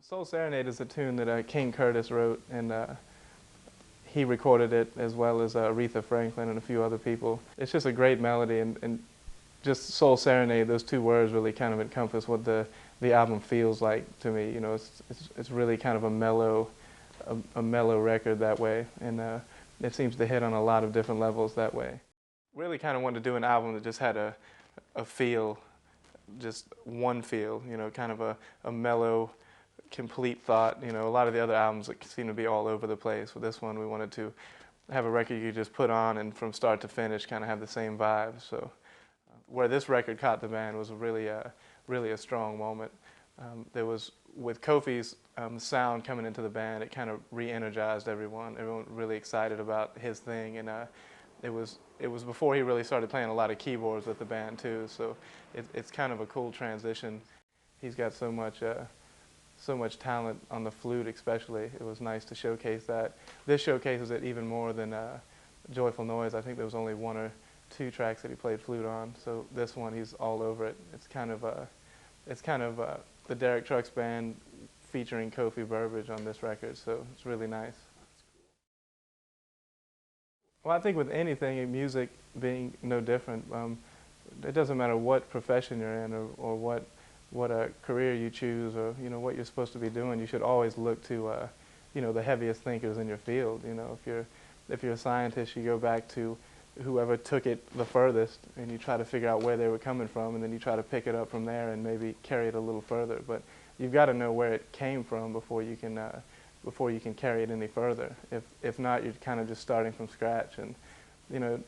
Soul Serenade is a tune that King Curtis wrote, and he recorded it as well as Aretha Franklin and a few other people. It's just a great melody, and just Soul Serenade, those two words really kind of encompass what the album feels like to me. You know, it's really kind of a mellow record that way, and it seems to hit on a lot of different levels that way. Really kind of wanted to do an album that just had a feel, just one feel, you know, kind of a mellow, complete thought. You know, a lot of the other albums seem to be all over the place. With this one, we wanted to have a record you could just put on and from start to finish kind of have the same vibe. So where this record caught the band was really a strong moment. There was, with Kofi's sound coming into the band, it kind of re-energized everyone. Everyone really excited about his thing, and it was before he really started playing a lot of keyboards with the band too. So it's kind of a cool transition. He's got so much talent on the flute, especially. It was nice to showcase that. This showcases it even more than Joyful Noise. I think there was only one or two tracks that he played flute on. So this one, he's all over it. It's kind of the Derek Trucks Band featuring Kofi Burbridge on this record. So it's really nice. Well, I think with anything in music being no different, it doesn't matter what profession you're in or what a career you choose, or you know what you're supposed to be doing. You should always look to you know, the heaviest thinkers in your field. You know, if you're a scientist, you go back to whoever took it the furthest, and you try to figure out where they were coming from, and then you try to pick it up from there and maybe carry it a little further. But you've got to know where it came from before you can carry it any further. If not, you're kind of just starting from scratch. And you know,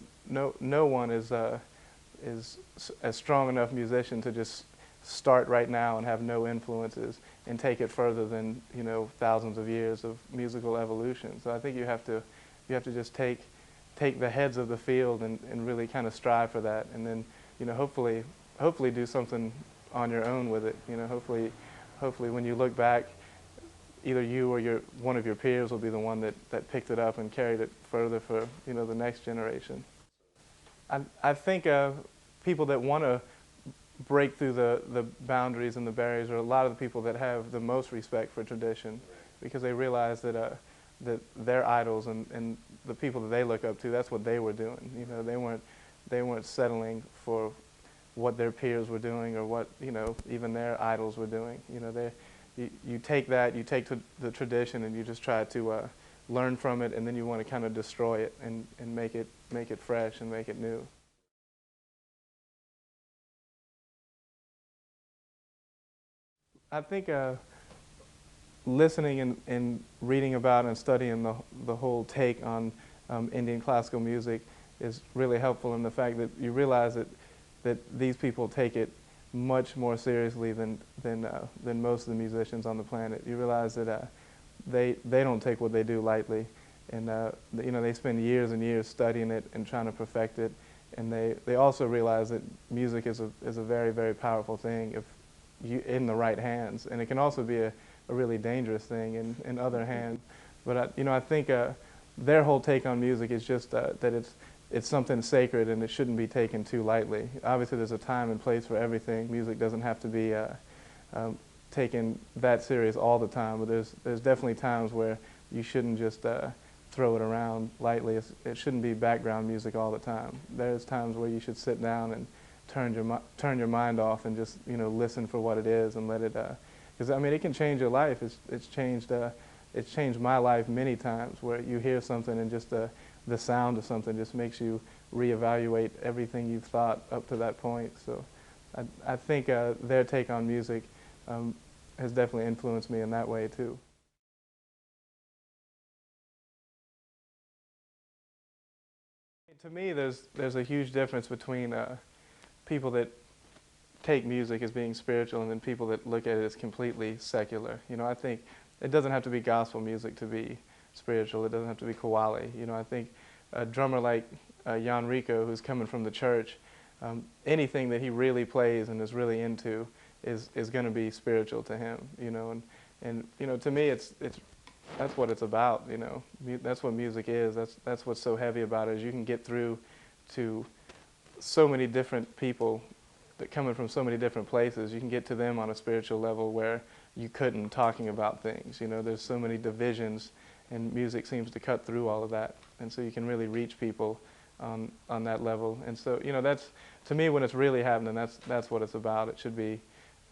no one is a strong enough musician to just start right now and have no influences and take it further than, you know, thousands of years of musical evolution. So I think you have to just take the heads of the field and really kind of strive for that, and then, you know, hopefully do something on your own with it. You know, hopefully when you look back, either you or one of your peers will be the one that picked it up and carried it further for, you know, the next generation. I think people that want to break through the boundaries and the barriers are a lot of the people that have the most respect for tradition, because they realize that their idols and the people that they look up to, that's what they were doing. You know, they weren't settling for what their peers were doing or what, you know, even their idols were doing. You know, you take the tradition and you just try to learn from it, and then you want to kind of destroy it and make it fresh and make it new. I think listening and reading about and studying the whole take on Indian classical music is really helpful in the fact that you realize that these people take it much more seriously than most of the musicians on the planet. You realize that they don't take what they do lightly, and you know, they spend years and years studying it and trying to perfect it, and they also realize that music is a very, very powerful thing if in the right hands, and it can also be a really dangerous thing in other hands. But you know, I think their whole take on music is just that it's something sacred and it shouldn't be taken too lightly. Obviously, there's a time and place for everything. Music doesn't have to be taken that serious all the time, but there's definitely times where you shouldn't just throw it around lightly. It shouldn't be background music all the time. There's times where you should sit down and turn your mind off and just, you know, listen for what it is and let it, because I mean, it can change your life. It's changed my life many times, where you hear something and just the sound of something just makes you reevaluate everything you've thought up to that point. So I think their take on music has definitely influenced me in that way too. To me, there's a huge difference between people that take music as being spiritual and then people that look at it as completely secular. You know, I think it doesn't have to be gospel music to be spiritual. It doesn't have to be Kawali. You know, I think a drummer like Jan Rico, who's coming from the church, anything that he really plays and is really into is going to be spiritual to him. You know, and you know, to me, that's what it's about. You know, that's what music is. That's what's so heavy about it. Is you can get through to so many different people that coming from so many different places. You can get to them on a spiritual level where you couldn't talking about things. You know, there's so many divisions, and music seems to cut through all of that, and so you can really reach people on that level. And so, you know, that's, to me, when it's really happening, that's what it's about. It should be,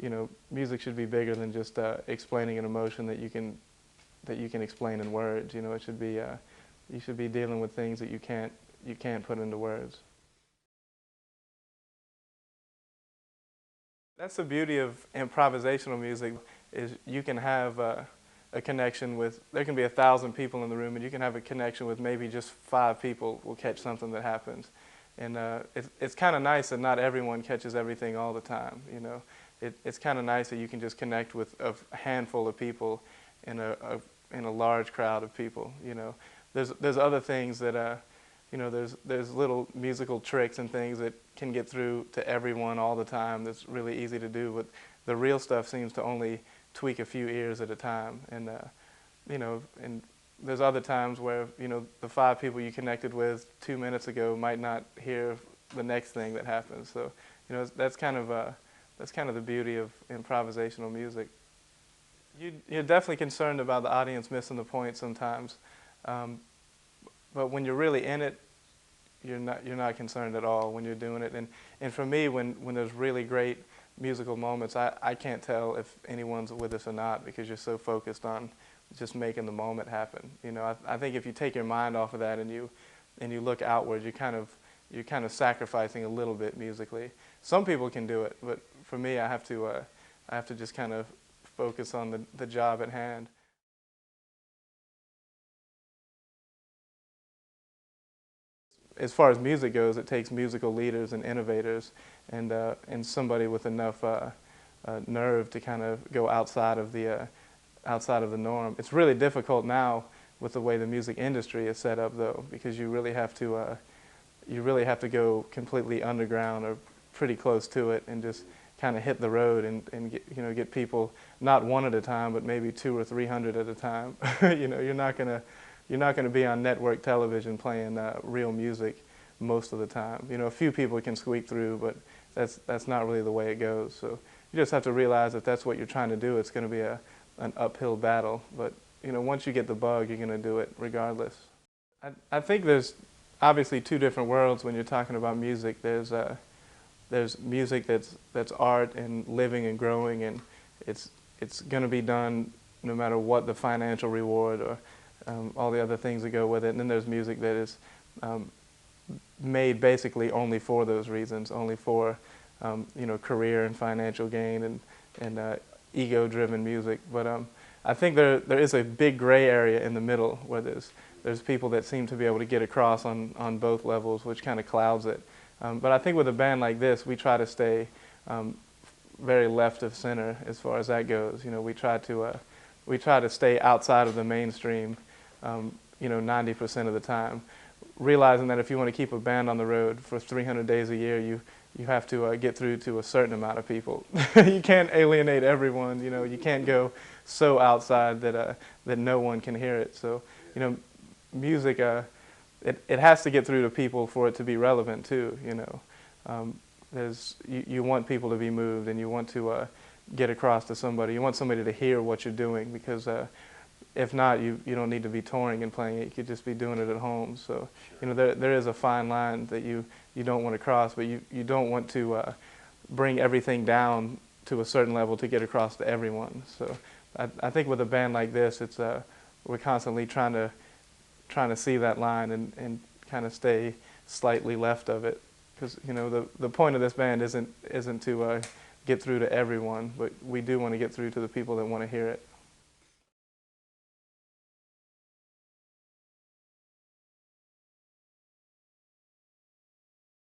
you know, music should be bigger than just explaining an emotion that you can explain in words. You know, it should be you should be dealing with things that you can't put into words. That's the beauty of improvisational music, is you can have a connection with, there can be 1,000 people in the room, and you can have a connection with maybe just 5 people will catch something that happens. And it's kind of nice that not everyone catches everything all the time, you know. It's kind of nice that you can just connect with a handful of people in a large crowd of people, you know. There's other things that, you know, there's little musical tricks and things that can get through to everyone all the time that's really easy to do, but the real stuff seems to only tweak a few ears at a time. And, you know, and there's other times where, you know, the 5 people you connected with 2 minutes ago might not hear the next thing that happens. So, you know, that's kind of the beauty of improvisational music. You're definitely concerned about the audience missing the point sometimes, but when you're really in it, you're not concerned at all when you're doing it. And for me, when there's really great musical moments, I can't tell if anyone's with us or not, because you're so focused on just making the moment happen. You know, I think if you take your mind off of that and you look outward, you're kind of sacrificing a little bit musically. Some people can do it, but for me, I have to just kind of focus on the job at hand. As far as music goes, it takes musical leaders and innovators, and somebody with enough nerve to kind of go outside of the norm. It's really difficult now with the way the music industry is set up, though, because you really have to go completely underground or pretty close to it, and just kind of hit the road and get people, not one at a time, but maybe 200 or 300 at a time. You know, you're not gonna be on network television playing real music most of the time. You know, a few people can squeak through, but that's not really the way it goes. So you just have to realize if that's what you're trying to do, it's going to be an uphill battle. But you know, once you get the bug, you're going to do it regardless. I think there's obviously 2 different worlds when you're talking about music. There's music that's art and living and growing, and it's going to be done no matter what the financial reward or all the other things that go with it. And then there's music that is made basically only for those reasons, only for you know, career and financial gain and ego-driven music. But I think there is a big gray area in the middle where there's people that seem to be able to get across on both levels, which kind of clouds it. But I think with a band like this, we try to stay very left of center as far as that goes. You know, we try to stay outside of the mainstream, you know, 90% of the time, realizing that if you want to keep a band on the road for 300 days a year, you have to get through to a certain amount of people. You can't alienate everyone. You know, you can't go so outside that no one can hear it. So, you know, music, it has to get through to people for it to be relevant too. You know, you want people to be moved, and you want to get across to somebody. You want somebody to hear what you're doing, because if not, you don't need to be touring and playing it. You could just be doing it at home. So, you know, there is a fine line that you don't want to cross, but you don't want to bring everything down to a certain level to get across to everyone. So I think with a band like this, it's we're constantly trying to see that line and kind of stay slightly left of it, because you know the point of this band isn't to get through to everyone, but we do want to get through to the people that want to hear it.